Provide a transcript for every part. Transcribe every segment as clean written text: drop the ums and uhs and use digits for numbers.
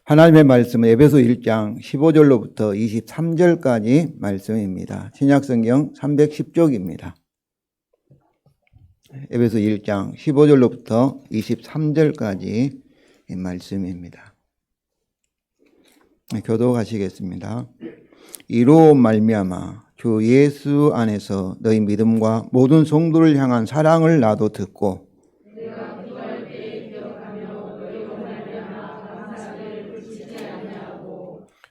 하나님의 말씀은 에베소 1장 15절로부터 23절까지 말씀입니다. 신약성경 310쪽입니다. 에베소 1장 15절로부터 23절까지 말씀입니다. 교독하시겠습니다. 이로 말미암아 주 예수 안에서 너희 믿음과 모든 성도를 향한 사랑을 나도 듣고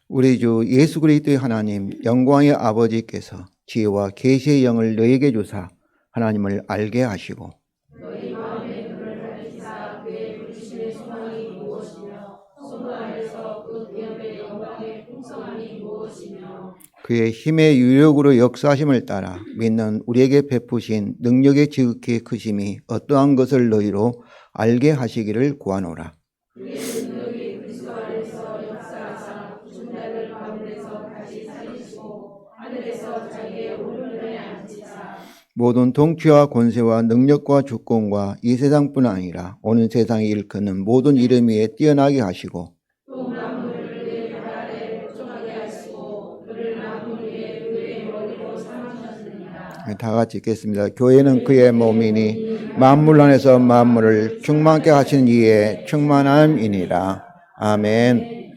우리 주 예수 그리스도의 하나님 영광의 아버지께서 지혜와 계시의 영을 너희에게 주사 하나님을 알게 하시고 너희 마음의 눈을 밝히사 그의 부르심의 소망이 무엇이며 성도 안에서 그 기업의 영광의 풍성함이 무엇이며 그의 힘의 유력으로 역사하심을 따라 믿는 우리에게 베푸신 능력의 지극히 크심이 어떠한 것을 너희로 알게 하시기를 구하노라. 그의 능력이 그리스도 안에서 역사하사 죽은 자들 가운데서 다시 살리시고 하늘에서 자기의 오른편에 앉히사 모든 통치와 권세와 능력과 주권과 이 세상뿐 아니라 오는 세상에 일컫는 모든 이름 위에 뛰어나게 하시고 또 만물을 그의 발 아래 복종하게 하시고 그를 만물 위에 그의 머리로 삼으셨느니라. 다 같이 읽겠습니다. 교회는 그의 몸이니 만물 안에서 만물을 충만케 하신 이의 충만함이니라. 아멘.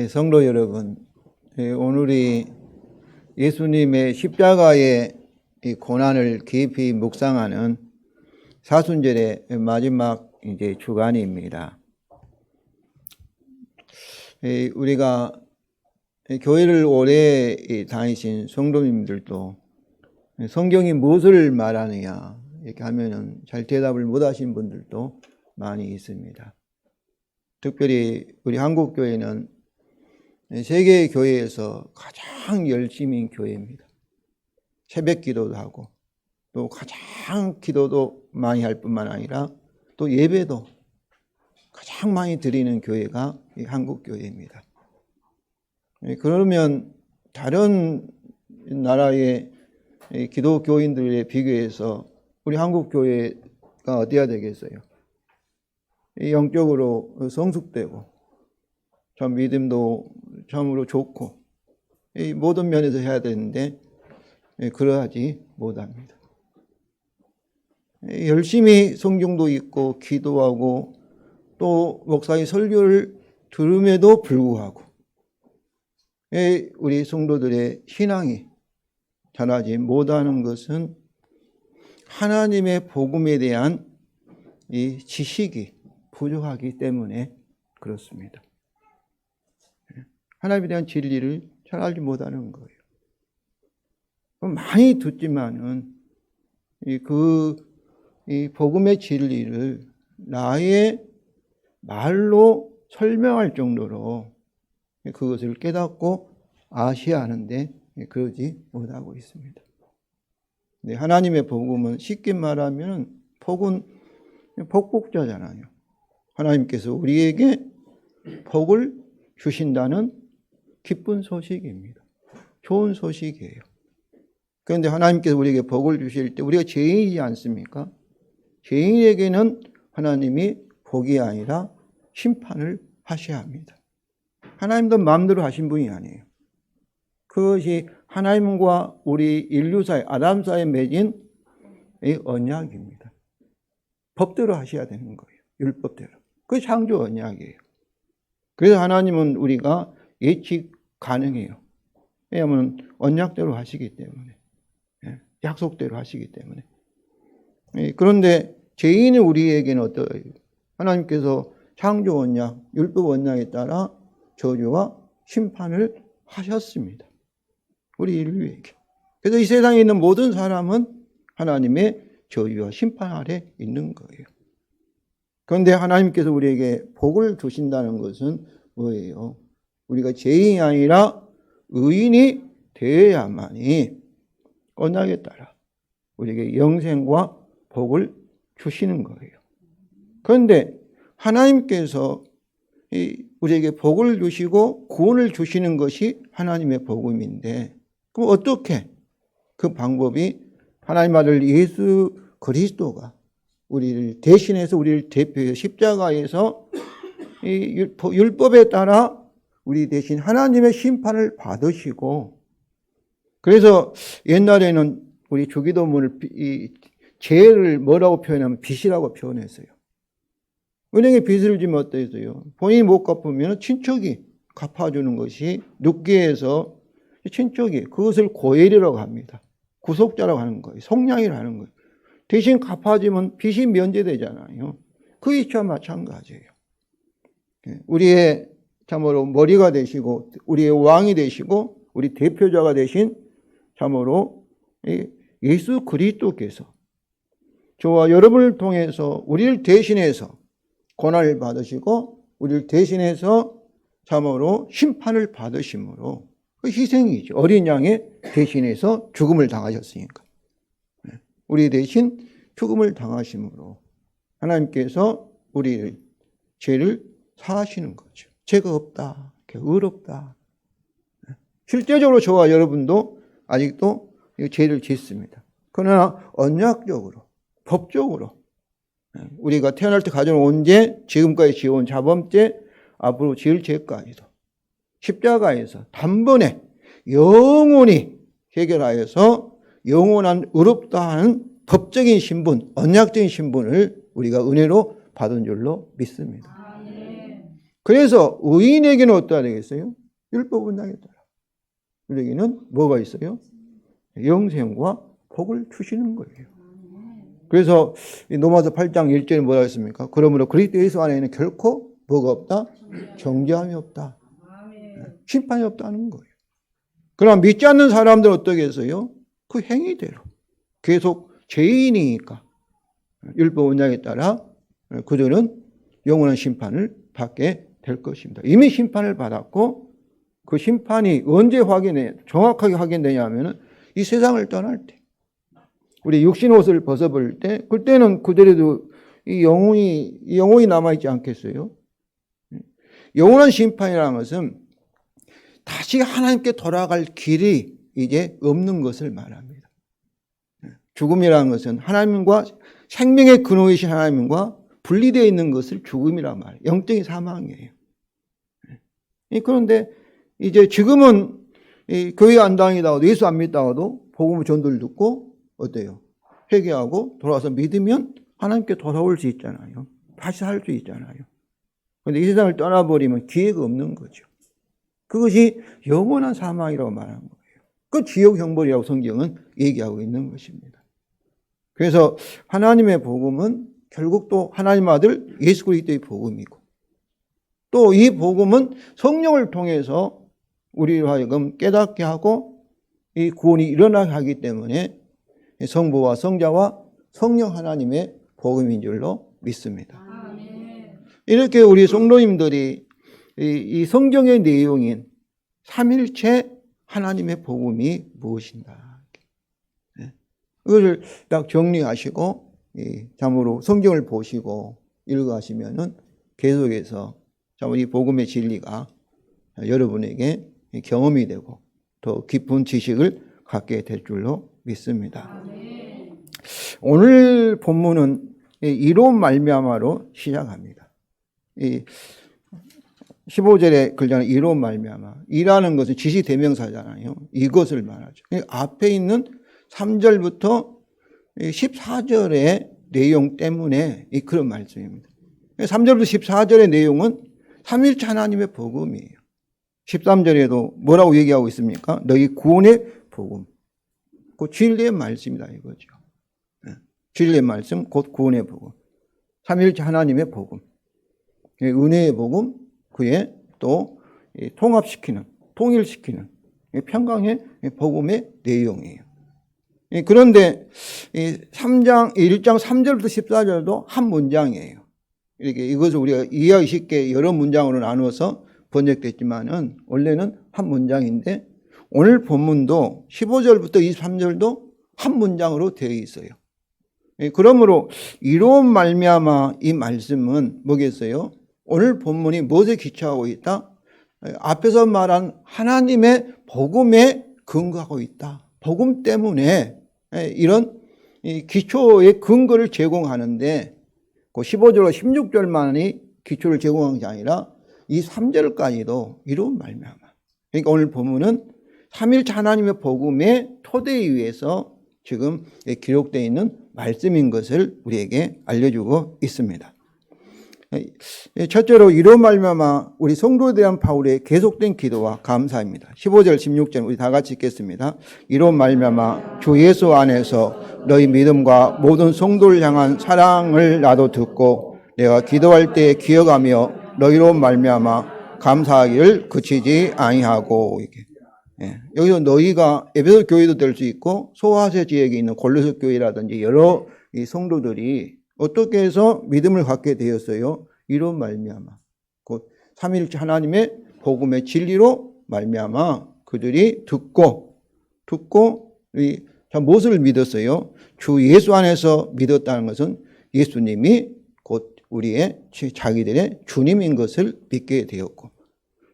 성도 여러분, 오늘이 예수님의 십자가의 이 고난을 깊이 묵상하는 사순절의 마지막 이제 주간입니다. 우리가 교회를 오래 다니신 성도님들도 성경이 무엇을 말하느냐 이렇게 하면은 잘 대답을 못 하신 분들도 많이 있습니다. 특별히 우리 한국 교회는 세계 교회에서 가장 열심인 교회입니다. 새벽 기도도 하고 또 가장 기도도 많이 할 뿐만 아니라 또 예배도 가장 많이 드리는 교회가 이 한국 교회입니다. 그러면 다른 나라의 기독교인들에 비교해서 우리 한국 교회가 어디야 되겠어요? 영적으로 성숙되고 참 믿음도 참으로 좋고 이 모든 면에서 해야 되는데 그러하지 못합니다. 열심히 성경도 읽고 기도하고 또 목사의 설교를 들음에도 불구하고 우리 성도들의 신앙이 자라지 못하는 것은 하나님의 복음에 대한 이 지식이 부족하기 때문에 그렇습니다. 하나님에 대한 진리를 잘 알지 못하는 거예요. 많이 듣지만은 이 복음의 진리를 나의 말로 설명할 정도로 그것을 깨닫고 아셔야 하는데 그러지 못하고 있습니다. 하나님의 복음은 쉽게 말하면 복은 복복자잖아요. 하나님께서 우리에게 복을 주신다는 기쁜 소식입니다. 좋은 소식이에요. 그런데 하나님께서 우리에게 복을 주실 때 우리가 죄인이지 않습니까? 죄인에게는 하나님이 복이 아니라 심판을 하셔야 합니다. 하나님도 마음대로 하신 분이 아니에요. 그것이 하나님과 우리 인류 사이, 아담 사이에 맺은 이 언약입니다. 법대로 하셔야 되는 거예요. 율법대로. 그게 창조 언약이에요. 그래서 하나님은 우리가 예측 가능해요. 왜냐하면 언약대로 하시기 때문에. 약속대로 하시기 때문에. 그런데 죄인이 우리에게는 어떠해요? 하나님께서 창조 언약, 율법 언약에 따라 저주와 심판을 하셨습니다. 우리 인류에게. 그래서 이 세상에 있는 모든 사람은 하나님의 저주와 심판 아래 있는 거예요. 그런데 하나님께서 우리에게 복을 주신다는 것은 뭐예요? 우리가 죄인이 아니라 의인이 되어야만이 언약에 따라 우리에게 영생과 복을 주시는 거예요. 그런데 하나님께서 우리에게 복을 주시고 구원을 주시는 것이 하나님의 복음인데 그럼 어떻게 그 방법이 하나님 아들 예수 그리스도가 우리를 대신해서 우리를 대표해 십자가에서 이 율법에 따라 우리 대신 하나님의 심판을 받으시고, 그래서 옛날에는 우리 주기도문을 이 죄를 뭐라고 표현하면 빚이라고 표현했어요. 은행에 빚을 지면 어떠했어요? 본인이 못 갚으면 친척이 갚아주는 것이 눕게해서 친척이 그것을 고엘이라고 합니다. 구속자라고 하는 거예요. 속량이라고 하는 거예요. 대신 갚아주면 빚이 면제되잖아요. 그 이치와 마찬가지예요. 우리의 참으로 머리가 되시고 우리의 왕이 되시고 우리 대표자가 되신 참으로 예수 그리스도께서 저와 여러분을 통해서 우리를 대신해서 고난을 받으시고 우리를 대신해서 참으로 심판을 받으심으로 그 희생이죠. 어린 양의 대신해서 죽음을 당하셨으니까. 우리 대신 죽음을 당하심으로 하나님께서 우리를 죄를 사하시는 거죠. 죄가 없다. 의롭다. 실제적으로 저와 여러분도 아직도 죄를 짓습니다. 그러나 언약적으로, 법적으로 우리가 태어날 때 가져온 죄, 지금까지 지어온 자범죄, 앞으로 지을 죄까지도 십자가에서 단번에 영원히 해결하여서 영원한 의롭다 하는 법적인 신분, 언약적인 신분을 우리가 은혜로 받은 줄로 믿습니다. 그래서 의인에게는 어떠해야 되겠어요? 율법 은장에 따라. 우리에게는 뭐가 있어요? 영생과 복을 주시는 거예요. 그래서 로마서 8장 1절에 뭐라 했습니까? 그러므로 그리스도 예수 안에는 결코 뭐가 없다? 정죄함이 없다. 심판이 없다는 거예요. 그러나 믿지 않는 사람들은 어떻게 했어요? 그 행위대로 계속 죄인이니까 율법 원장에 따라 그들은 영원한 심판을 받게 될 것입니다. 이미 심판을 받았고 그 심판이 언제 정확하게 확인되냐면 이 세상을 떠날 때 우리 육신 옷을 벗어버릴 때 그때는 그대로도 이 영혼이 남아있지 않겠어요? 영원한 심판이라는 것은 다시 하나님께 돌아갈 길이 이제 없는 것을 말합니다. 죽음이라는 것은 하나님과 생명의 근원이신 하나님과 분리되어 있는 것을 죽음이란 말이에요. 영적인 사망이에요. 그런데 이제 지금은 교회 안 다니다가도 예수 안 믿다가도 복음 전도를 듣고 어때요? 회개하고 돌아와서 믿으면 하나님께 돌아올 수 있잖아요. 다시 살 수 있잖아요. 그런데 이 세상을 떠나버리면 기회가 없는 거죠. 그것이 영원한 사망이라고 말하는 거예요. 그 지옥 형벌이라고 성경은 얘기하고 있는 것입니다. 그래서 하나님의 복음은 결국 또 하나님 아들 예수 그리스도의 복음이고 또 이 복음은 성령을 통해서 우리를 하여금 깨닫게 하고 이 구원이 일어나게 하기 때문에 성부와 성자와 성령 하나님의 복음인 줄로 믿습니다. 이렇게 우리 성도님들이 이 성경의 내용인 삼일체 하나님의 복음이 무엇인가 이것을 딱 정리하시고 참으로 성경을 보시고 읽어가시면은 계속해서 참으로 이 복음의 진리가 여러분에게 경험이 되고 더 깊은 지식을 갖게 될 줄로 믿습니다. 오늘 본문은 이로 말미암아로 시작합니다. 15절에 글자는 이로 말미암아. 이라는 것은 지시대명사잖아요. 이것을 말하죠. 앞에 있는 3절부터 14절의 내용 때문에 그런 말씀입니다. 3절부터 14절의 내용은 삼일체 하나님의 복음이에요. 13절에도 뭐라고 얘기하고 있습니까? 너희 구원의 복음. 그 진리의 말씀이다 이거죠. 진리의 말씀, 곧 구원의 복음. 삼일체 하나님의 복음. 은혜의 복음, 그의 또 통합시키는, 통일시키는 평강의 복음의 내용이에요. 그런데 1장 3절부터 14절도 한 문장이에요. 이렇게 이것을 우리가 이해하기 쉽게 여러 문장으로 나누어서 번역됐지만은 원래는 한 문장인데 오늘 본문도 15절부터 23절도 한 문장으로 되어 있어요. 그러므로 이로 말미암아 이 말씀은 뭐겠어요? 오늘 본문이 무엇에 기초하고 있다? 앞에서 말한 하나님의 복음에 근거하고 있다. 복음 때문에 이런 기초의 근거를 제공하는데 그 15절과 16절만이 기초를 제공한 것이 아니라 이 3절까지도 이룬 말미암아. 그러니까 오늘 본문은 삼일체 하나님의 복음의 토대에 의해서 지금 기록되어 있는 말씀인 것을 우리에게 알려주고 있습니다. 첫째로 이로 말미암아 우리 성도에 대한 바울의 계속된 기도와 감사입니다. 15절 16절 우리 다 같이 읽겠습니다. 이로 말미암아 주 예수 안에서 너희 믿음과 모든 성도를 향한 사랑을 나도 듣고 내가 기도할 때 기억하며 너희로 말미암아 감사하기를 그치지 아니하고. 이게 여기서 너희가 에베소 교회도 될 수 있고 소아시아 지역에 있는 골로새 교회라든지 여러 이 성도들이 어떻게 해서 믿음을 갖게 되었어요? 이런 말미암아 곧 삼위일체 하나님의 복음의 진리로 말미암아 그들이 듣고 무엇을 믿었어요? 주 예수 안에서 믿었다는 것은 예수님이 곧 우리의 자기들의 주님인 것을 믿게 되었고,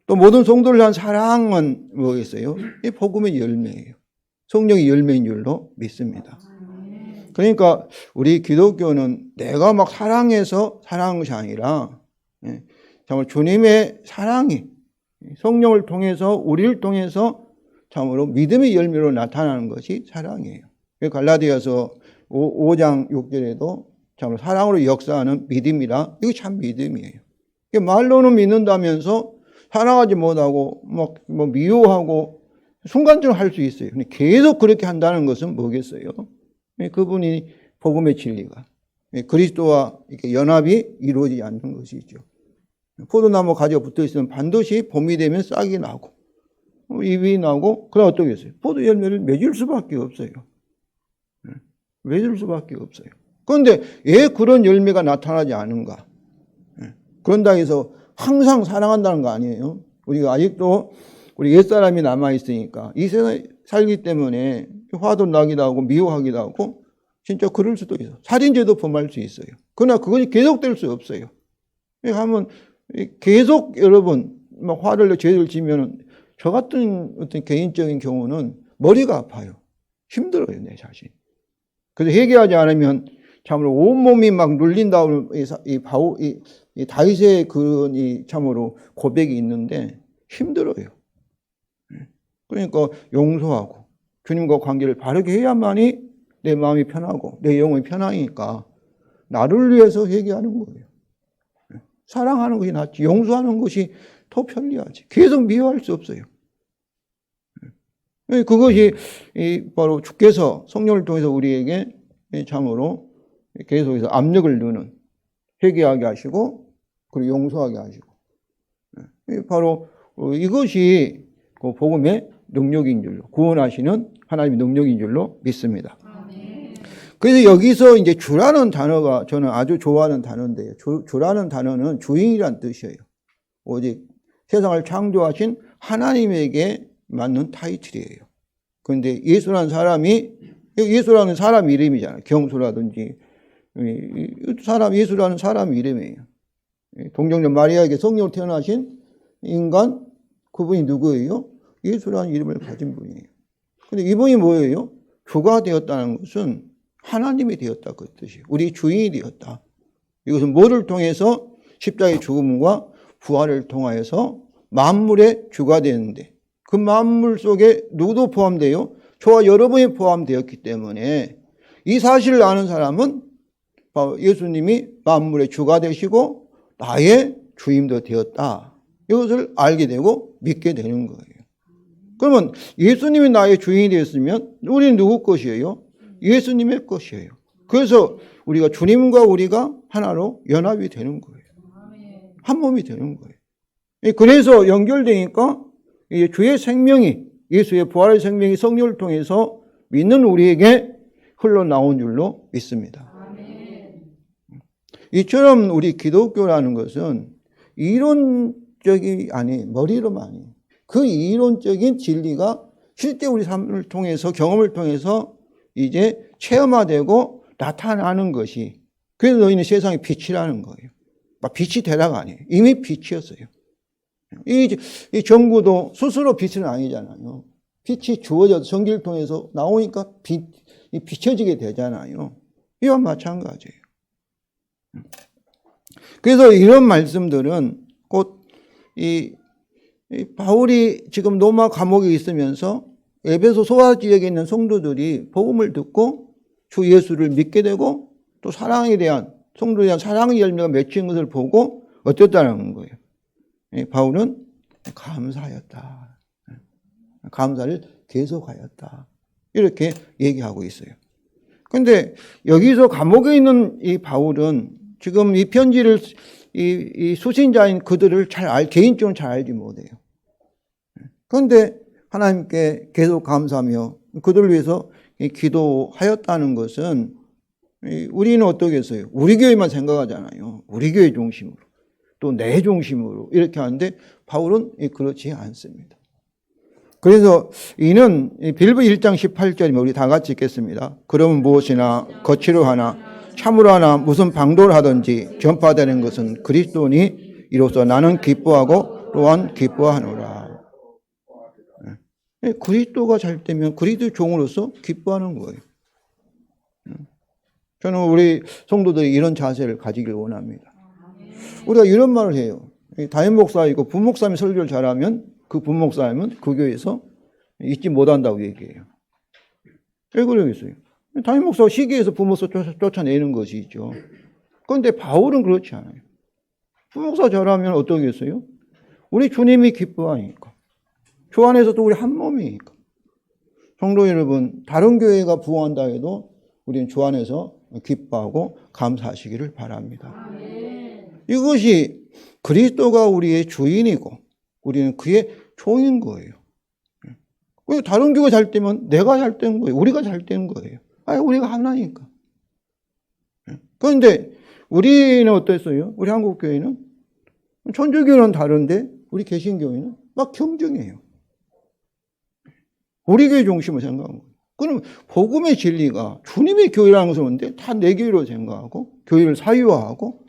또 모든 성도를 향한 사랑은 뭐겠어요? 이 복음의 열매예요. 성령의 열매인 줄로 믿습니다. 그러니까 우리 기독교는 내가 막 사랑해서 사랑한 것이 아니라 정말 주님의 사랑이 성령을 통해서 우리를 통해서 참으로 믿음의 열매로 나타나는 것이 사랑이에요. 갈라디아서 5장 6절에도 참으로 사랑으로 역사하는 믿음이라, 이거 참 믿음이에요. 말로는 믿는다면서 사랑하지 못하고 막 미워하고 순간적으로 할 수 있어요. 근데 계속 그렇게 한다는 것은 뭐겠어요? 그분이 복음의 진리가 그리스도와 이렇게 연합이 이루어지지 않는 것이죠. 포도나무 가지가 붙어 있으면 반드시 봄이 되면 싹이 나고 잎이 나고, 그럼 어떻겠어요? 포도 열매를 맺을 수밖에 없어요. 맺을 수밖에 없어요. 그런데 왜 그런 열매가 나타나지 않은가? 그런다 해서 항상 사랑한다는 거 아니에요. 우리가 아직도 우리 옛사람이 남아있으니까 이 세상에 살기 때문에 화도 나기도 하고 미워하기도 하고 진짜 그럴 수도 있어요. 살인죄도 범할 수 있어요. 그러나 그것이 계속될 수 없어요. 하면 계속 여러분 막 화를 내 죄를 지면은 저 같은 어떤 개인적인 경우는 머리가 아파요. 힘들어요, 내 자신. 그래서 회개하지 않으면 참으로 온몸이 막 눌린다. 이 다윗의 그런 이 참으로 고백이 있는데 힘들어요. 그러니까 용서하고 주님과 관계를 바르게 해야만이 내 마음이 편하고 내 영혼이 편하니까 나를 위해서 회개하는 거예요. 사랑하는 것이 낫지 용서하는 것이 더 편리하지. 계속 미워할 수 없어요. 그것이 바로 주께서 성령을 통해서 우리에게 참으로 계속해서 압력을 넣는, 회개하게 하시고 그리고 용서하게 하시고, 바로 이것이 그 복음의 능력인 줄로, 구원하시는 하나님의 능력인 줄로 믿습니다. 그래서 여기서 이제 주라는 단어가 저는 아주 좋아하는 단어인데요. 주라는 단어는 주인이란 뜻이에요. 오직 세상을 창조하신 하나님에게 맞는 타이틀이에요. 그런데 예수라는 사람 이름이잖아요. 경수라든지 예수라는 사람 이름이에요. 동정녀 마리아에게 성령으로 태어나신 인간, 그분이 누구예요? 예수라는 이름을 가진 분이에요. 근데 이분이 뭐예요? 주가 되었다는 것은 하나님이 되었다, 그 뜻이에요. 우리 주인이 되었다. 이것은 뭐를 통해서? 십자가의 죽음과 부활을 통하여서 만물의 주가 되는데, 그 만물 속에 누구도 포함돼요? 저와 여러분이 포함되었기 때문에 이 사실을 아는 사람은 바로 예수님이 만물의 주가 되시고 나의 주임도 되었다. 이것을 알게 되고 믿게 되는 거예요. 그러면 예수님이 나의 주인이 되었으면 우리는 누구 것이에요? 예수님의 것이에요. 그래서 우리가 주님과 우리가 하나로 연합이 되는 거예요. 한 몸이 되는 거예요. 그래서 연결되니까 주의 생명이, 예수의 부활의 생명이 성령을 통해서 믿는 우리에게 흘러나온 줄로 믿습니다. 이처럼 우리 기독교라는 것은 이론적이 아니에요. 머리로만이. 그 이론적인 진리가 실제 우리 삶을 통해서, 경험을 통해서 이제 체험화되고 나타나는 것이, 그래서 너희는 세상의 빛이라는 거예요. 막 빛이 되라가 아니에요. 이미 빛이었어요. 이 정부도 스스로 빛은 아니잖아요. 빛이 주어져서 전기를 통해서 나오니까 비춰지게 되잖아요. 이와 마찬가지예요. 그래서 이런 말씀들은 곧 이 바울이 지금 로마 감옥에 있으면서 에베소 소아 지역에 있는 성도들이 복음을 듣고 주 예수를 믿게 되고 또 사랑에 대한 성도에 대한 사랑의 열매가 맺힌 것을 보고 어땠다는 거예요. 바울은 감사하였다. 감사를 계속하였다. 이렇게 얘기하고 있어요. 그런데 여기서 감옥에 있는 이 바울은 지금 이 편지를 이 수신자인 그들을 개인적으로 잘 알지 못해요. 그런데 하나님께 계속 감사하며 그들을 위해서 기도하였다는 것은 우리는 어떻겠어요? 우리 교회만 생각하잖아요. 우리 교회 중심으로. 또 내 중심으로 이렇게 하는데 바울은 그렇지 않습니다. 그래서 이는 빌립보 1장 18절이면 우리 다 같이 읽겠습니다. 그러면 무엇이나 거칠어 하나 참으로 하나 무슨 방도를 하든지 전파되는 것은 그리스도니 이로써 나는 기뻐하고 또한 기뻐하노라. 그리스도가 잘 되면 그리스도의 종으로서 기뻐하는 거예요. 저는 우리 성도들이 이런 자세를 가지길 원합니다. 우리가 이런 말을 해요. 담임 목사이고 부목사님이 설교를 잘하면 그 부목사님은 그 교회에서 잊지 못한다고 얘기해요. 왜 그러겠어요? 담임 목사가 시기에서 부목사 쫓아내는 것이죠. 그런데 바울은 그렇지 않아요. 부목사 잘하면 어떠겠어요? 우리 주님이 기뻐하니까. 주 안에서도 우리 한 몸이니까. 성도 여러분, 다른 교회가 부흥한다 해도 우리는 주 안에서 기뻐하고 감사하시기를 바랍니다. 이것이 그리스도가 우리의 주인이고 우리는 그의 종인 거예요. 다른 교회가 잘 되면 내가 잘 된 거예요. 우리가 잘 된 거예요. 우리가 하나니까. 그런데 우리는 어땠어요? 우리 한국교회는 천주교는 다른데 우리 개신교회는 막 경쟁해요. 우리 교회 중심으로 생각하는 거예요. 그럼 복음의 진리가 주님의 교회라는 것을 보는데 다 내 교회로 생각하고 교회를 사유화하고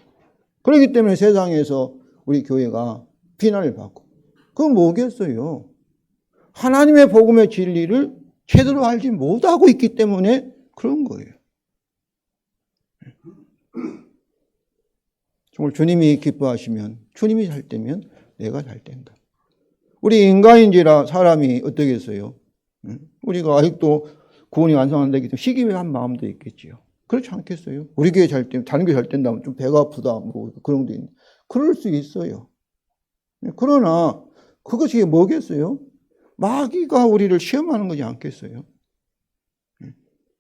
그렇기 때문에 세상에서 우리 교회가 비난을 받고 그건 뭐겠어요? 하나님의 복음의 진리를 제대로 알지 못하고 있기 때문에 그런 거예요. 정말 주님이 기뻐하시면 주님이 잘 되면 내가 잘 된다. 우리 인간인지라 사람이 어떻겠어요? 우리가 아직도 구원이 완성 안 되기 때문에 시기한 마음도 있겠지요. 그렇지 않겠어요? 우리 교회 잘 되면 다른 교회 잘 된다면 좀 배가 아프다 뭐 그런 게 있는데 그럴 수 있어요. 그러나 그것이 뭐겠어요? 마귀가 우리를 시험하는 거지 않겠어요?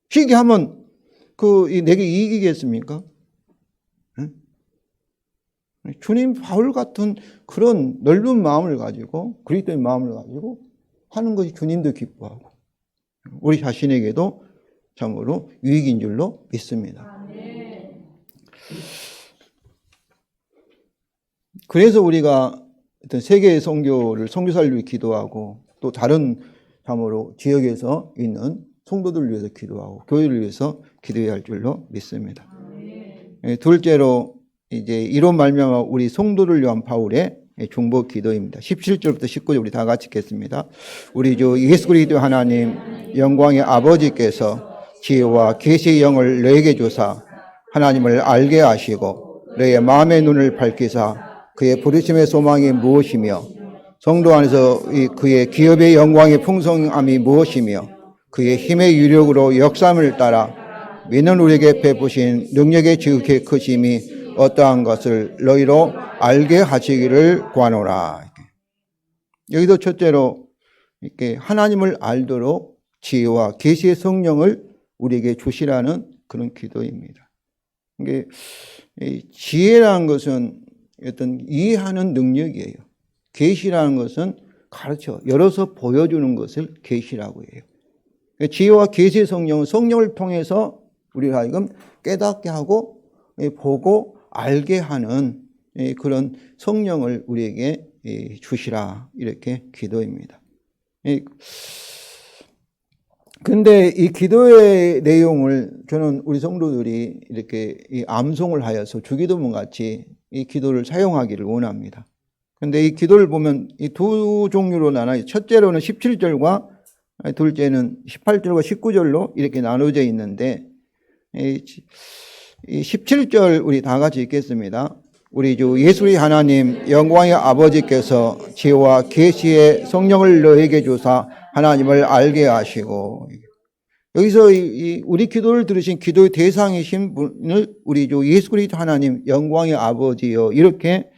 시기하면 내게 이익이겠습니까? 주님 바울 같은 그런 넓은 마음을 가지고 그리스도의 마음을 가지고 하는 것이 주님도 기뻐하고 우리 자신에게도 참으로 유익인 줄로 믿습니다. 그래서 우리가 어떤 세계의 선교를 선교사를 위해 기도하고 또 다른 참으로 지역에서 있는 성도들을 위해서 기도하고 교회를 위해서 기도해야 할 줄로 믿습니다. 둘째로 이제 이로 말미암아 우리 성도를 위한 바울의 중보 기도입니다. 17절부터 19절 우리 다 같이 읽겠습니다. 우리 주 예수 그리스도 하나님 영광의 아버지께서 지혜와 계시의 영을 너에게 주사 하나님을 알게 하시고 너의 마음의 눈을 밝히사 그의 부르심의 소망이 무엇이며 성도 안에서 그의 기업의 영광의 풍성함이 무엇이며 그의 힘의 유력으로 역사함을 따라 믿는 우리에게 베푸신 능력의 지극히 크심이 어떠한 것을 너희로 알게 하시기를 구하노라. 여기도 첫째로 이렇게 하나님을 알도록 지혜와 계시의 성령을 우리에게 주시라는 그런 기도입니다. 이게 지혜라는 것은 어떤 이해하는 능력이에요. 계시라는 것은 가르쳐 열어서 보여주는 것을 계시라고 해요. 지혜와 계시의 성령은 성령을 통해서 우리를 하여금 깨닫게 하고 보고 알게 하는 그런 성령을 우리에게 주시라 이렇게 기도입니다. 근데 이 기도의 내용을 저는 우리 성도들이 이렇게 암송을 하여서 주기도문 같이 이 기도를 사용하기를 원합니다. 근데 이 기도를 보면 이 두 종류로 나눠요. 첫째로는 17절과 둘째는 18절과 19절로 이렇게 나눠져 있는데 이 17절 우리 다 같이 읽겠습니다. 우리 주 예수 그리스도 하나님 영광의 아버지께서 지혜와 계시의 성령을 너에게 주사 하나님을 알게 하시고, 여기서 우리 기도를 들으신 기도의 대상이신 분을 우리 주 예수 그리스도 하나님 영광의 아버지여 이렇게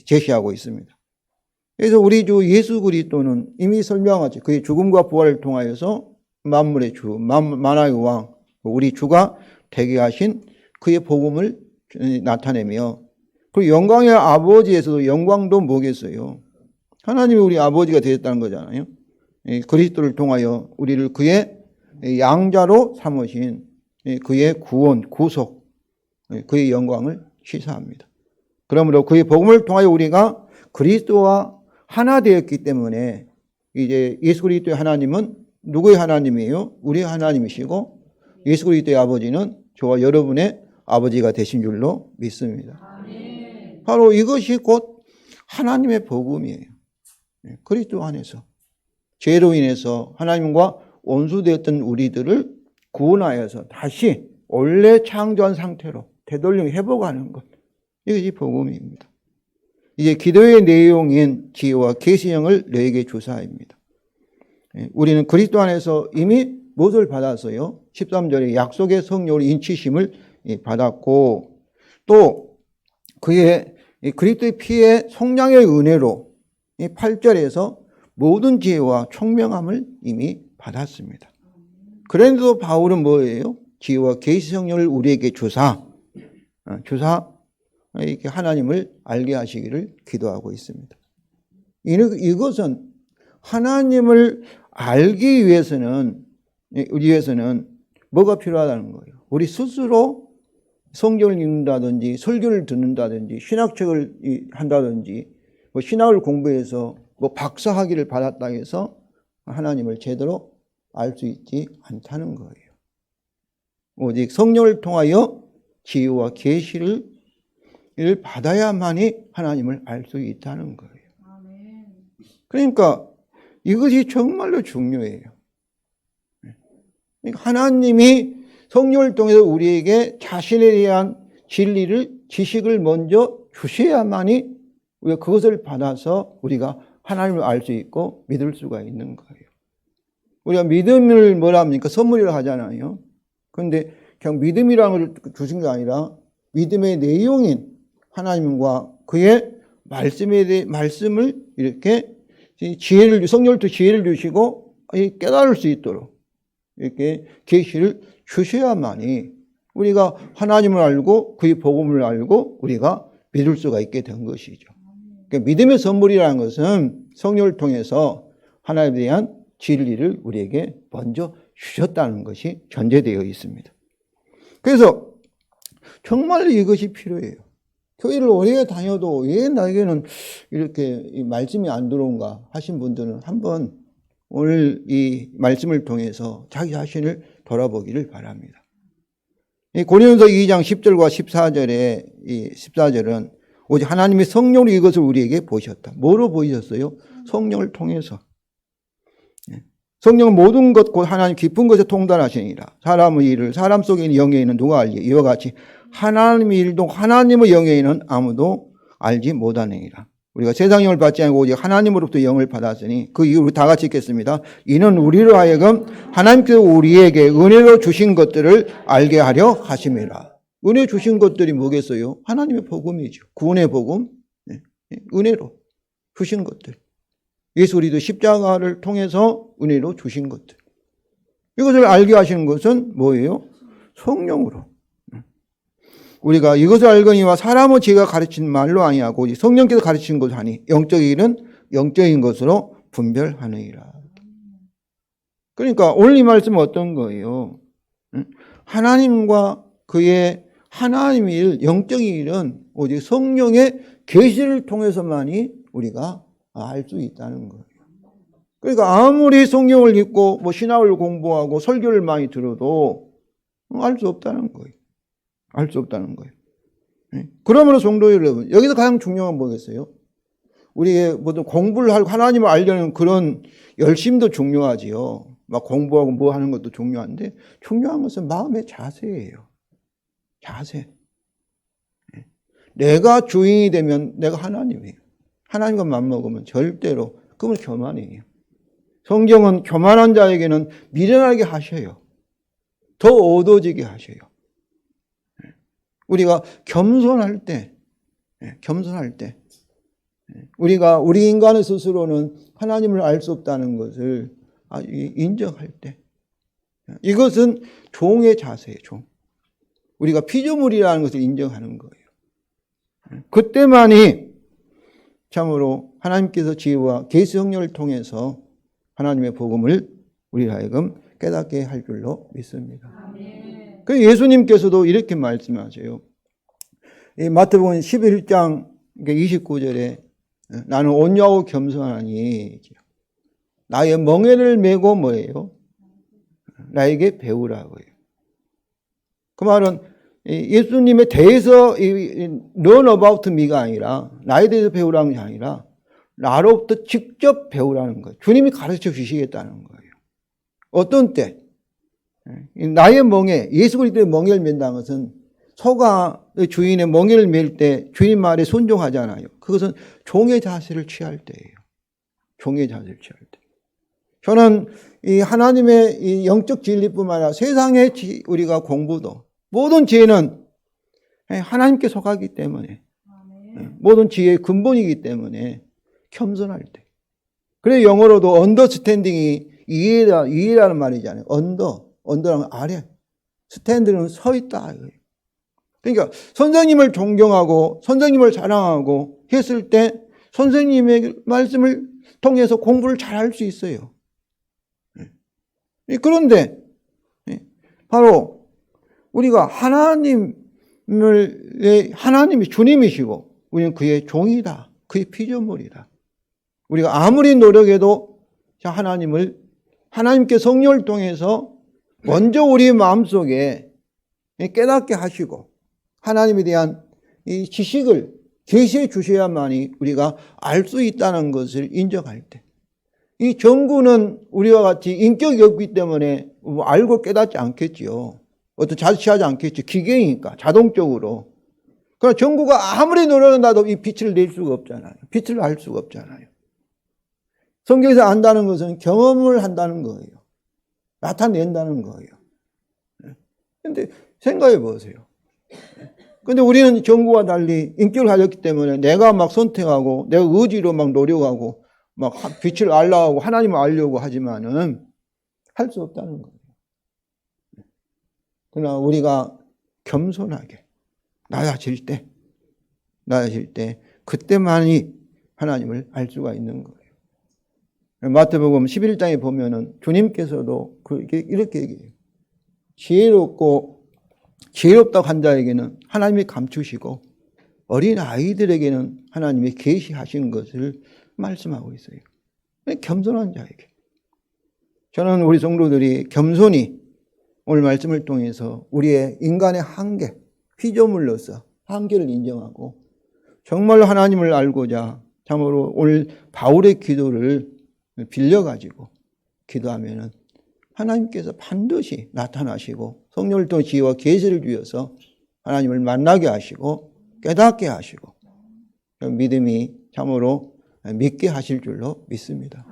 제시하고 있습니다. 그래서 우리 주 예수 그리스도는 이미 설명하죠. 그의 죽음과 부활을 통하여서 만물의 주, 만화의 왕, 우리 주가 되게 하신 그의 복음을 나타내며, 그리고 영광의 아버지에서도 영광도 뭐겠어요? 하나님이 우리 아버지가 되었다는 거잖아요. 그리스도를 통하여 우리를 그의 양자로 삼으신 그의 구원, 구속, 그의 영광을 시사합니다. 그러므로 그의 복음을 통하여 우리가 그리스도와 하나 되었기 때문에 이제 예수 그리스도의 하나님은 누구의 하나님이에요? 우리의 하나님이시고 예수 그리스도의 아버지는 저와 여러분의 아버지가 되신 줄로 믿습니다. 아멘. 바로 이것이 곧 하나님의 복음이에요. 그리스도 안에서 죄로 인해서 하나님과 원수되었던 우리들을 구원하여서 다시 원래 창조한 상태로 되돌려 회복하는 것, 이것이 복음입니다. 이제 기도의 내용인 지혜와 계시형을 너에게 주사입니다. 우리는 그리스도 안에서 이미 무엇을 받았어요? 13절에 약속의 성령으로 인치심을 받았고, 또 그의 그리스도의 피의 속량의 은혜로 8절에서 모든 지혜와 총명함을 이미 받았습니다. 그런데도 바울은 뭐예요? 지혜와 계시 성령을 우리에게 주사 이렇게 하나님을 알게 하시기를 기도하고 있습니다. 이것은 하나님을 알기 위해서는 뭐가 필요하다는 거예요? 우리 스스로 성경을 읽는다든지 설교를 듣는다든지 신학책을 한다든지 뭐 신학을 공부해서 뭐 박사학위를 받았다 해서 하나님을 제대로 알 수 있지 않다는 거예요. 오직 성령을 통하여 지혜와 계시를 받아야만이 하나님을 알 수 있다는 거예요. 그러니까 이것이 정말로 중요해요. 하나님이 성령을 통해서 우리에게 자신에 대한 진리를, 지식을 먼저 주셔야만이 우리가 그것을 받아서 우리가 하나님을 알 수 있고 믿을 수가 있는 거예요. 우리가 믿음을 뭐라 합니까? 선물이라 하잖아요. 그런데 그냥 믿음이라는 걸 주신 게 아니라 믿음의 내용인 하나님과 그의 말씀을 이렇게 성령을 통해 지혜를 주시고 깨달을 수 있도록 이렇게 계시를 주셔야만이 우리가 하나님을 알고 그의 복음을 알고 우리가 믿을 수가 있게 된 것이죠. 그러니까 믿음의 선물이라는 것은 성령을 통해서 하나님에 대한 진리를 우리에게 먼저 주셨다는 것이 전제되어 있습니다. 그래서 정말 이것이 필요해요. 교회를 오래 다녀도 왜 나에게는 이렇게 이 말씀이 안 들어온가 하신 분들은 한번 오늘 이 말씀을 통해서 자기 자신을 돌아보기를 바랍니다. 고린도서 2장 10절과 14절에 이 14절은 오직 하나님의 성령으로 이것을 우리에게 보셨다. 뭐로 보이셨어요? 성령을 통해서. 성령은 모든 것 곧 하나님 깊은 것에 통달하시니라. 사람의 일을 사람 속에 있는 영에 있는 누가 알리? 이와 같이 하나님의 일도 하나님의 영에 있는 아무도 알지 못하느니라. 우리가 세상 영을 받지 않고 오직 하나님으로부터 영을 받았으니 그 이유로 다 같이 읽겠습니다. 이는 우리로 하여금 하나님께서 우리에게 은혜로 주신 것들을 알게 하려 하심이라. 은혜 주신 것들이 뭐겠어요? 하나님의 복음이죠. 구원의 복음, 은혜로 주신 것들. 예수 그리스도 십자가를 통해서 은혜로 주신 것들. 이것을 알게 하시는 것은 뭐예요? 성령으로. 우리가 이것을 알거니와 사람의 지혜가 가르치는 말로 아니하고 성령께서 가르치는 것을 하니 영적인 일은 영적인 것으로 분별하느니라. 그러니까 오늘 이 말씀은 어떤 거예요? 하나님과 그의 하나님의 일, 영적인 일은 오직 성령의 계시를 통해서만이 우리가 알 수 있다는 거예요. 그러니까 아무리 성경을 읽고 뭐 신학을 공부하고 설교를 많이 들어도 알 수 없다는 거예요. 알 수 없다는 거예요. 그러므로 성도 여러분, 여기서 가장 중요한 건 뭐겠어요? 우리의 모든 공부를 하고 하나님을 알려는 그런 열심도 중요하지요. 막 공부하고 뭐 하는 것도 중요한데 중요한 것은 마음의 자세예요. 자세. 내가 주인이 되면 내가 하나님이에요. 하나님과 맞먹으면 절대로 그건 교만이에요. 성경은 교만한 자에게는 미련하게 하셔요. 더 얻어지게 하셔요. 우리가 겸손할 때 우리가 우리 인간의 스스로는 하나님을 알 수 없다는 것을 인정할 때 이것은 종의 자세예요. 종. 우리가 피조물이라는 것을 인정하는 거예요. 그때만이 참으로 하나님께서 지혜와 계시 성령을 통해서 하나님의 복음을 우리 하여금 깨닫게 할 줄로 믿습니다. 그래서 예수님께서도 이렇게 말씀하세요. 이 마태복음 11장 29절에 나는 온유하고 겸손하니 나의 멍에를 메고 뭐예요? 나에게 배우라고요. 그 말은 예수님에 대해서 learn about me가 아니라 나에 대해서 배우라는 게 아니라 나로부터 직접 배우라는 거예요. 주님이 가르쳐 주시겠다는 거예요. 어떤 때? 나의 멍에, 예수 그리스도의 멍에를 맨다는 것은 소가 주인의 멍에를 맬 때 주인 말에 순종하잖아요. 그것은 종의 자세를 취할 때예요. 종의 자세를 취할 때. 저는 이 하나님의 이 영적 진리뿐만 아니라 세상의 우리가 공부도 모든 지혜는 하나님께 속하기 때문에 모든 지혜의 근본이기 때문에 겸손할 때. 그래서 영어로도 understanding이 이해라는 말이잖아요. under라는 아래. stand는 서 있다. 그러니까 선생님을 존경하고 선생님을 사랑하고 했을 때 선생님의 말씀을 통해서 공부를 잘할 수 있어요. 그런데 바로 우리가 하나님이 주님이시고 우리는 그의 종이다. 그의 피조물이다. 우리가 아무리 노력해도 하나님께 성령을 통해서 먼저 우리 마음속에 깨닫게 하시고 하나님에 대한 이 지식을 계시해 주셔야만이 우리가 알 수 있다는 것을 인정할 때 이 정구는 우리와 같이 인격이 없기 때문에 알고 깨닫지 않겠지요. 자취하지 않겠죠. 기계이니까 자동적으로. 그러나 정구가 아무리 노력한다도 이 빛을 낼 수가 없잖아요. 빛을 알 수가 없잖아요. 성경에서 안다는 것은 경험을 한다는 거예요. 나타낸다는 거예요. 그런데 생각해 보세요. 근데 우리는 정구와 달리 인격을 가졌기 때문에 내가 막 선택하고 내가 의지로 막 노력하고 막 빛을 알려고 하나님을 알려고 하지만은 할 수 없다는 거예요. 그러나 우리가 겸손하게 낮아질 때 그때만이 하나님을 알 수가 있는 거예요. 마태복음 11장에 보면은 주님께서도 이렇게 얘기해요. 지혜롭다고 한 자에게는 하나님이 감추시고 어린 아이들에게는 하나님이 계시하신 것을 말씀하고 있어요. 겸손한 자에게. 저는 우리 성도들이 겸손히 오늘 말씀을 통해서 우리의 인간의 한계, 피조물로서 한계를 인정하고 정말로 하나님을 알고자 참으로 오늘 바울의 기도를 빌려가지고 기도하면은 하나님께서 반드시 나타나시고 성령을 통해 지혜와 계시를 주셔서 하나님을 만나게 하시고 깨닫게 하시고 믿음이 참으로 믿게 하실 줄로 믿습니다.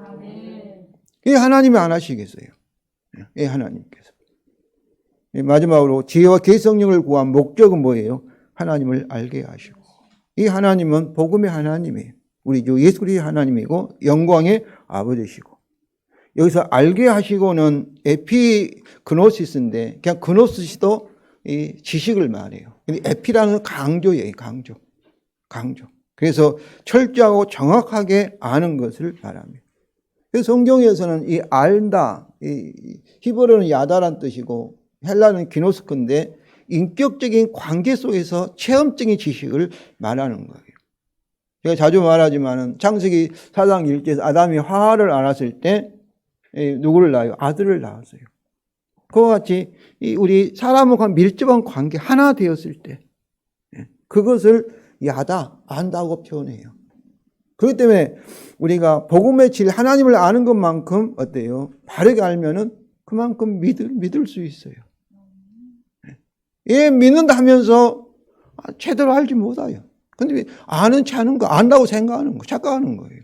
왜 하나님이 안 하시겠어요? 왜 하나님께서? 마지막으로 지혜와 계시 성령을 구한 목적은 뭐예요? 하나님을 알게 하시고 이 하나님은 복음의 하나님이에요. 우리 주 예수 그리스도의 하나님이고 영광의 아버지시고 여기서 알게 하시고는 에피그노시스인데 그냥 그노시스도 이 지식을 말해요. 근데 에피라는 강조예요. 강조. 그래서 철저하고 정확하게 아는 것을 말합니다. 그래서 성경에서는 이 알다, 이 히브리어는 야다란 뜻이고 헬라는 기노스코인데 인격적인 관계 속에서 체험적인 지식을 말하는 거예요. 제가 자주 말하지만은 창세기 4장 1절에서 아담이 화를 알았을 때 누구를 낳아요? 아들을 낳았어요. 그와 같이 우리 사람과 밀접한 관계 하나 되었을 때 그것을 야다, 안다고 표현해요. 그렇기 때문에 우리가 복음의 질, 하나님을 아는 것만큼 어때요? 바르게 알면은 그만큼 믿을 수 있어요. 예, 믿는다 하면서 제대로 알지 못해요. 근데 아는 체 하는 거, 안다고 생각하는 거, 착각하는 거예요.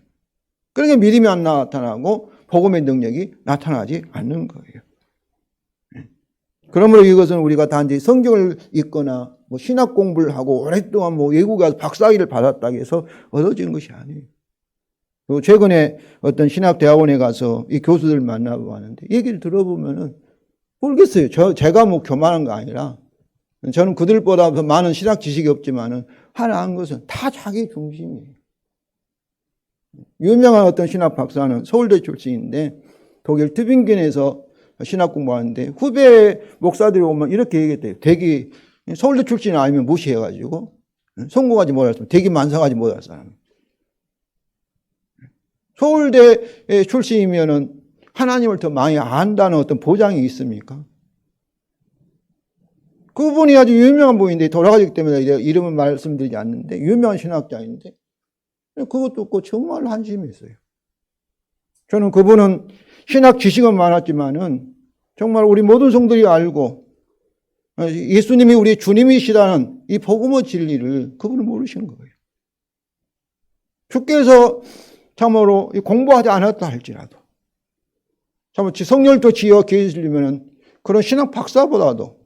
그러니까 믿음이 안 나타나고 복음의 능력이 나타나지 않는 거예요. 그러므로 이것은 우리가 단지 성경을 읽거나 뭐 신학 공부를 하고 오랫동안 뭐 외국에 가서 박사학위를 받았다고 해서 얻어진 것이 아니에요. 그리고 최근에 어떤 신학대학원에 가서 이 교수들 만나고 하는데 얘기를 들어보면은 모르겠어요. 제가 뭐 교만한 거 아니라 저는 그들보다 더 많은 신학 지식이 없지만은 하나 한 것은 다 자기 중심이에요. 유명한 어떤 신학 박사는 서울대 출신인데 독일 튜빙겐에서 신학 공부하는데 후배 목사들이 오면 이렇게 얘기했대요. 대기 서울대 출신이 아니면 무시해가지고 성공하지 못할 사람, 대기 만성하지 못할 사람. 서울대 출신이면은 하나님을 더 많이 안다는 어떤 보장이 있습니까? 그분이 아주 유명한 분인데 돌아가셨기 때문에 이름은 말씀드리지 않는데 유명한 신학자인데 그것도 없고 정말 한심이 있어요. 저는 그분은 신학 지식은 많았지만은 정말 우리 모든 성도들이 알고 예수님이 우리 주님이시라는 이 복음의 진리를 그분은 모르시는 거예요. 주께서 참으로 공부하지 않았다 할지라도 참으로 성령을 지어 계시려면 그런 신학 박사보다도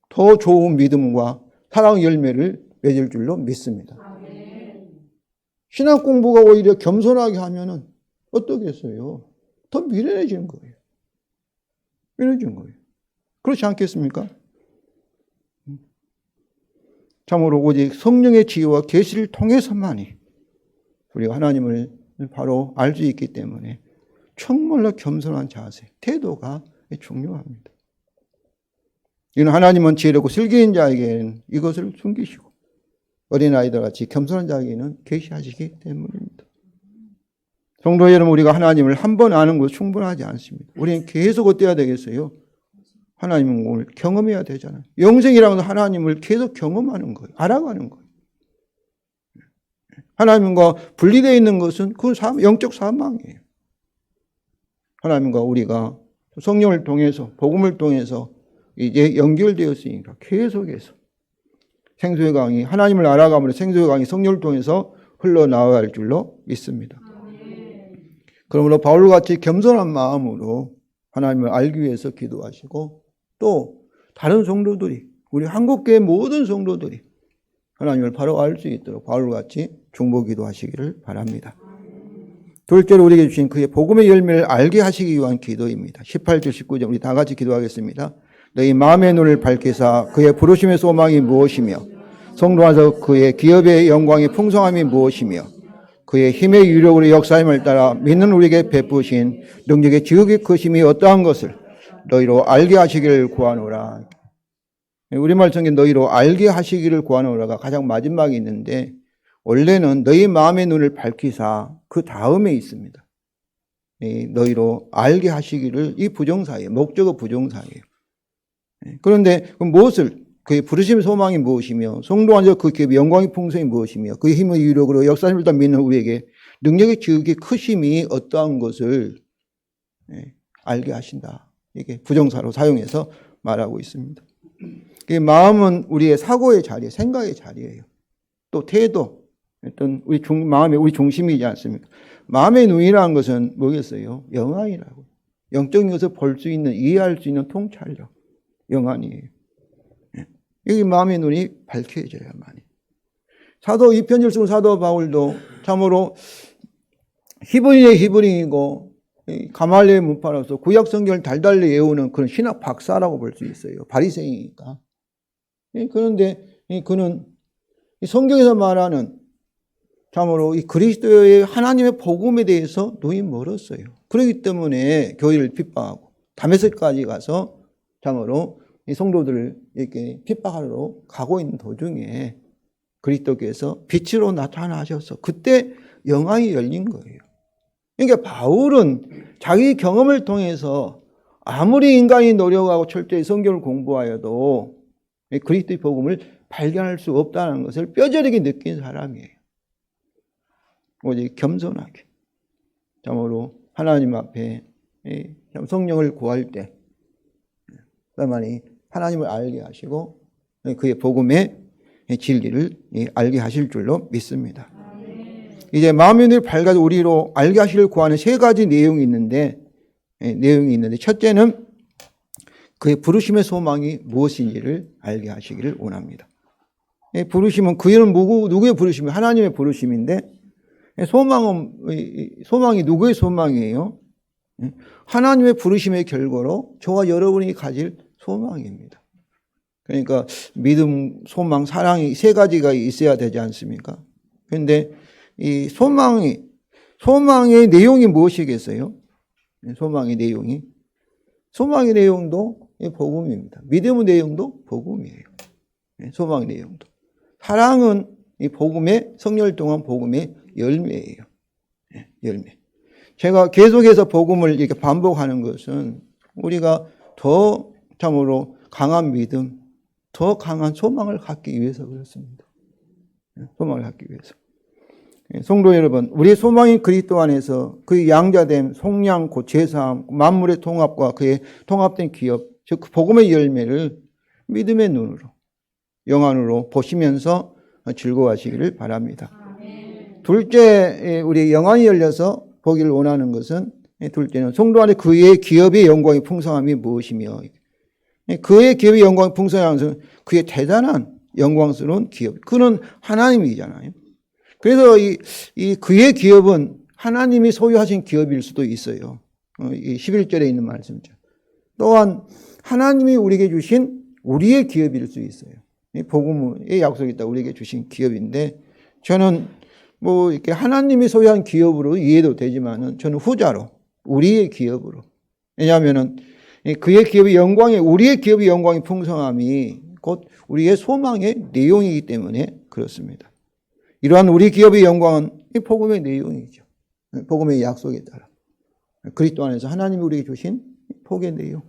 더 좋은 믿음과 사랑의 열매를 맺을 줄로 믿습니다. 신학 공부가 오히려 겸손하게 하면은 어떻겠어요? 더 미련해지는 거예요. 미련해지는 거예요. 그렇지 않겠습니까? 참으로 오직 성령의 지혜와 계시를 통해서만이 우리가 하나님을 바로 알 수 있기 때문에 정말로 겸손한 자세, 태도가 중요합니다. 이는 하나님은 지혜롭고 슬기인 자에게는 이것을 숨기시고 어린아이들 같이 겸손한 자에게는 계시하시기 때문입니다. 성도 여러분, 우리가 하나님을 한 번 아는 것 충분하지 않습니다. 우리는 계속 어때야 되겠어요? 하나님을 경험해야 되잖아요. 영생이라는 것은 하나님을 계속 경험하는 거예요. 알아가는 거예요. 하나님과 분리되어 있는 것은 그건 영적 사망이에요. 하나님과 우리가 성령을 통해서 복음을 통해서 이제 연결되었으니까 계속해서 생수의 강이 하나님을 알아감으로 생수의 강이 성령을 통해서 흘러나와야 할 줄로 믿습니다. 그러므로 바울같이 겸손한 마음으로 하나님을 알기 위해서 기도하시고 또 다른 성도들이 우리 한국교회 모든 성도들이 하나님을 바로 알 수 있도록 바울같이 중보기도 하시기를 바랍니다. 둘째로 우리에게 주신 그의 복음의 열매를 알게 하시기 위한 기도입니다. 18절 19절 우리 다 같이 기도하겠습니다. 너희 마음의 눈을 밝히사 그의 부르심의 소망이 무엇이며 성도 안에서 그의 기업의 영광의 풍성함이 무엇이며 그의 힘의 유력으로 역사임을 따라 믿는 우리에게 베푸신 능력의 지극히 크심이 어떠한 것을 너희로 알게 하시기를 구하노라. 우리말 성경 너희로 알게 하시기를 구하노라가 가장 마지막에 있는데 원래는 너희 마음의 눈을 밝히사 그 다음에 있습니다. 너희로 알게 하시기를 이 부정사예요. 목적어 부정사예요. 그런데 무엇을 그의 부르심의 소망이 무엇이며 성도 안에서 그 기업의 영광의 풍성이 무엇이며 그의 힘의 유력으로 역사를 다 믿는 우리에게 능력의 지극히 크심이 어떠한 것을 알게 하신다. 이게 부정사로 사용해서 말하고 있습니다. 마음은 우리의 사고의 자리, 생각의 자리예요. 또 태도, 어떤 마음의 우리 중심이지 않습니까? 마음의 눈이라는 것은 뭐겠어요? 영안이라고. 영적인 것을 볼 수 있는, 이해할 수 있는 통찰력, 영안이에요. 여기 마음의 눈이 밝혀져야만이. 사도 이편지를 쓰고 사도 바울도 참으로 히브리의 히브리이고 가말리의 문파로서 구약 성경을 달달리 외우는 그런 신학 박사라고 볼 수 있어요. 바리새인이니까. 그런데 그는 성경에서 말하는 참으로 이 그리스도의 하나님의 복음에 대해서 눈이 멀었어요. 그렇기 때문에 교회를 핍박하고 다메섹까지 가서 참으로 이 성도들을 이렇게 핍박하러 가고 있는 도중에 그리스도께서 빛으로 나타나셔서 그때 영광이 열린 거예요. 그러니까 바울은 자기 경험을 통해서 아무리 인간이 노력하고 철저히 성경을 공부하여도 그리스도의 복음을 발견할 수 없다는 것을 뼈저리게 느낀 사람이에요. 오직 겸손하게 참으로 하나님 앞에 성령을 구할 때 그만이 하나님을 알게 하시고 그의 복음에 진리를 알게 하실 줄로 믿습니다. 이제 마음의 눈이 밝아서 우리로 알게 하시길 구하는 세 가지 내용이 있는데 첫째는 그의 부르심의 소망이 무엇인지를 알게 하시기를 원합니다. 부르심은 그는 누구의 부르심이 하나님의 부르심인데 소망이 누구의 소망이에요? 하나님의 부르심의 결과로 저와 여러분이 가질 소망입니다. 그러니까 믿음, 소망, 사랑이 세 가지가 있어야 되지 않습니까? 그런데 이 소망의 내용이 무엇이겠어요? 소망의 내용도 복음입니다. 믿음의 내용도 복음이에요. 소망의 내용도. 사랑은 이 복음의 성령을 복음의 열매예요. 열매. 제가 계속해서 복음을 이렇게 반복하는 것은 우리가 더 참으로 강한 믿음, 더 강한 소망을 갖기 위해서 그렇습니다. 소망을 갖기 위해서. 성도 여러분, 우리의 소망인 그리스도 안에서 그의 양자됨, 속량, 제사함, 만물의 통합과 그의 통합된 기업, 즉 복음의 열매를 믿음의 눈으로, 영안으로 보시면서 즐거워하시기를 바랍니다. 둘째, 우리 영안이 열려서 보기를 원하는 것은 둘째는 성도 안에 그의 기업의 영광의 풍성함이 무엇이며 그의 기업의 영광의 풍성함은 그의 대단한 영광스러운 기업. 그는 하나님이잖아요. 그래서 이 그의 기업은 하나님이 소유하신 기업일 수도 있어요. 이 11절에 있는 말씀이죠. 또한 하나님이 우리에게 주신 우리의 기업일 수 있어요. 이 복음의 약속이 있다. 우리에게 주신 기업인데 저는 뭐 이렇게 하나님이 소유한 기업으로 이해도 되지만은 저는 후자로 우리의 기업으로. 왜냐하면은 그의 기업의 영광이 우리의 기업의 영광의 풍성함이 곧 우리의 소망의 내용이기 때문에 그렇습니다. 이러한 우리 기업의 영광은 이 복음의 내용이죠. 복음의 약속에 따라 그리스도 안에서 하나님이 우리에게 주신 복의 내용.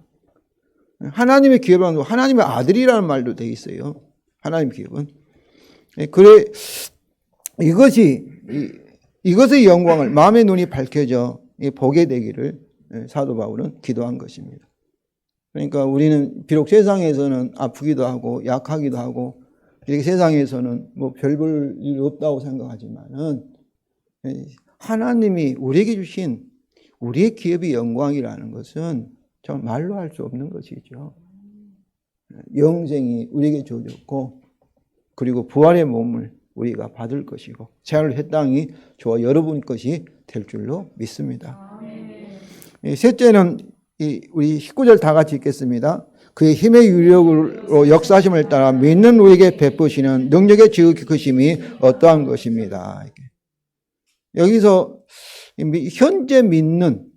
하나님의 기업은 하나님의 아들이라는 말도 되어 있어요. 하나님 기업은. 그래 이것의 영광을 마음의 눈이 밝혀져 보게 되기를 사도 바울은 기도한 것입니다. 그러니까 우리는 비록 세상에서는 아프기도 하고 약하기도 하고 이렇게 세상에서는 뭐 별 볼 일 없다고 생각하지만은 하나님이 우리에게 주신 우리의 기업의 영광이라는 것은 정말 말로 할 수 없는 것이죠. 영생이 우리에게 주어졌고 그리고 부활의 몸을 우리가 받을 것이고 새하늘 새 땅이 저와 여러분 것이 될 줄로 믿습니다. 셋째는 우리 19절 다 같이 읽겠습니다. 그의 힘의 유력으로 역사하심을 따라 믿는 우리에게 베푸시는 능력의 지극히 크심이 어떠한 것입니다. 여기서 현재 믿는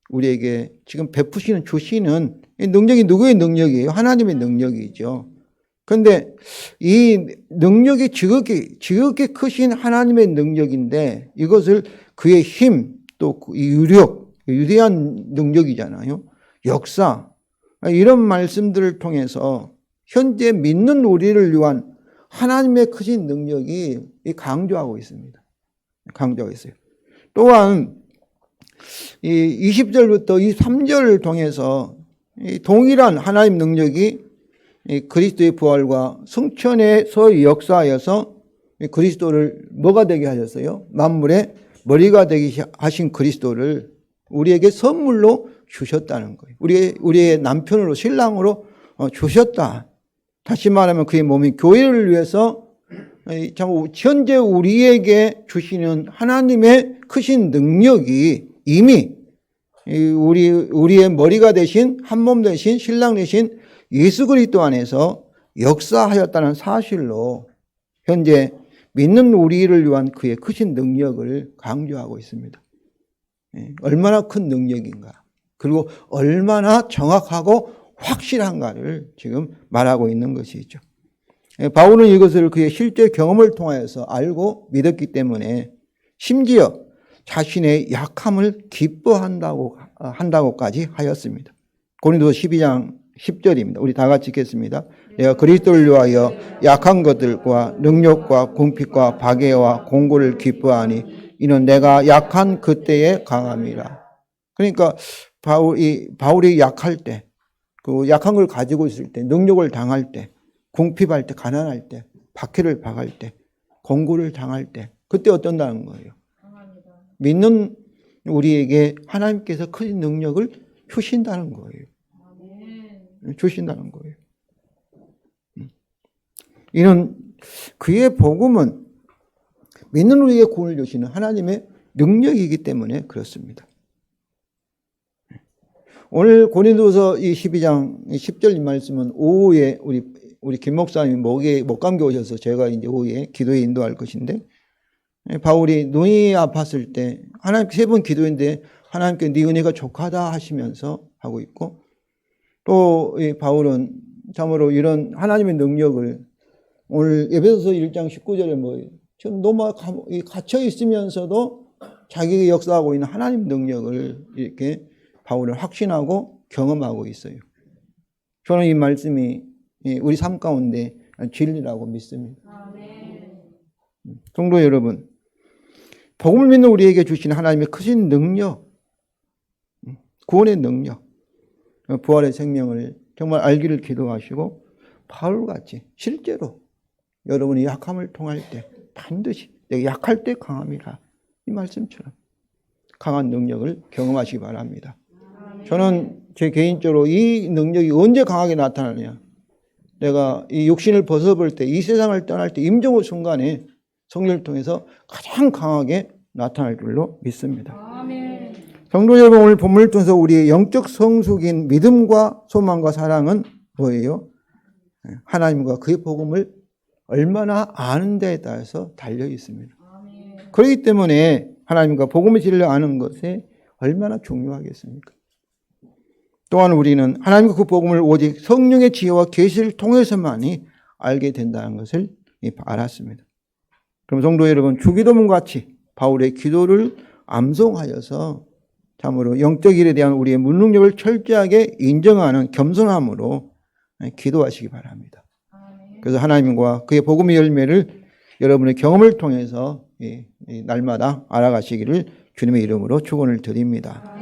우리에게 지금 베푸시는 주시는 능력이 누구의 능력이에요? 하나님의 능력이죠. 그런데 이 능력이 지극히 크신 하나님의 능력인데 이것을 그의 힘 또 유력, 위대한 능력이잖아요. 역사 이런 말씀들을 통해서 현재 믿는 우리를 위한 하나님의 크신 능력이 강조하고 있습니다. 강조하고 있어요. 또한 이 20절부터 23절을 통해서 동일한 하나님 능력이 그리스도의 부활과 승천에서 역사하여서 그리스도를 뭐가 되게 하셨어요? 만물의 머리가 되게 하신 그리스도를 우리에게 선물로 주셨다는 거예요. 우리의 남편으로 신랑으로 주셨다. 다시 말하면 그의 몸인 교회를 위해서 참 현재 우리에게 주시는 하나님의 크신 능력이 이미 우리의 머리가 되신 한 몸 되신 신랑 되신 예수 그리스도 안에서 역사하였다는 사실로 현재 믿는 우리를 위한 그의 크신 능력을 강조하고 있습니다. 얼마나 큰 능력인가 그리고 얼마나 정확하고 확실한가를 지금 말하고 있는 것이죠. 바울은 이것을 그의 실제 경험을 통하여서 알고 믿었기 때문에 심지어 자신의 약함을 기뻐한다고까지 하였습니다. 고린도서 12장 10절입니다. 우리 다 같이 읽겠습니다. 내가 그리스도를 위하여 약한 것들과 능력과 궁핍과 박해와 공고를 기뻐하니 이는 내가 약한 그때의 강함이라. 그러니까 바울이 약할 때, 그 약한 걸 가지고 있을 때, 능력을 당할 때, 궁핍할 때, 가난할 때, 박해를 당할 때, 공고를 당할 때, 그때 어떤다는 거예요? 믿는 우리에게 하나님께서 큰 능력을 주신다는 거예요. 주신다는 거예요. 이는 그의 복음은 믿는 우리에게 구원을 주시는 하나님의 능력이기 때문에 그렇습니다. 오늘 고린도서 이 12장 10절 이 말씀은 오후에 우리 김 목사님이 목감기 오셔서 제가 이제 오후에 기도에 인도할 것인데, 바울이 눈이 아팠을 때 하나님께 3번 기도했는데 하나님께 네 은혜가 족하다 하시면서 하고 있고, 또 이 바울은 참으로 이런 하나님의 능력을 오늘 에베소서 1장 19절에 뭐예요? 지금 너무 갇혀 있으면서도 자기가 역사하고 있는 하나님 능력을 이렇게 바울은 확신하고 경험하고 있어요. 저는 이 말씀이 우리 삶 가운데 진리라고 믿습니다. 성도 여러분, 복음을 믿는 우리에게 주신 하나님의 크신 능력, 구원의 능력, 부활의 생명을 정말 알기를 기도하시고, 바울같이 실제로 여러분이 약함을 통할 때 반드시 내가 약할 때 강함이라, 이 말씀처럼 강한 능력을 경험하시기 바랍니다. 저는 제 개인적으로 이 능력이 언제 강하게 나타나느냐, 내가 이 육신을 벗어볼 때, 이 세상을 떠날 때 임종의 순간에 성령을 통해서 가장 강하게 나타날 줄로 믿습니다. 아멘. 성도 여러분, 오늘 본문을 통해서 우리의 영적 성숙인 믿음과 소망과 사랑은 뭐예요? 하나님과 그의 복음을 얼마나 아는 데에 따라서 달려 있습니다. 아멘. 그렇기 때문에 하나님과 복음의 진리를 아는 것이 얼마나 중요하겠습니까? 또한 우리는 하나님과 그 복음을 오직 성령의 지혜와 계시를 통해서만이 알게 된다는 것을 알았습니다. 그럼 성도 여러분, 주기도문 같이 바울의 기도를 암송하여서 참으로 영적 일에 대한 우리의 무능력을 철저하게 인정하는 겸손함으로 기도하시기 바랍니다. 그래서 하나님과 그의 복음의 열매를 여러분의 경험을 통해서 날마다 알아가시기를 주님의 이름으로 축원을 드립니다.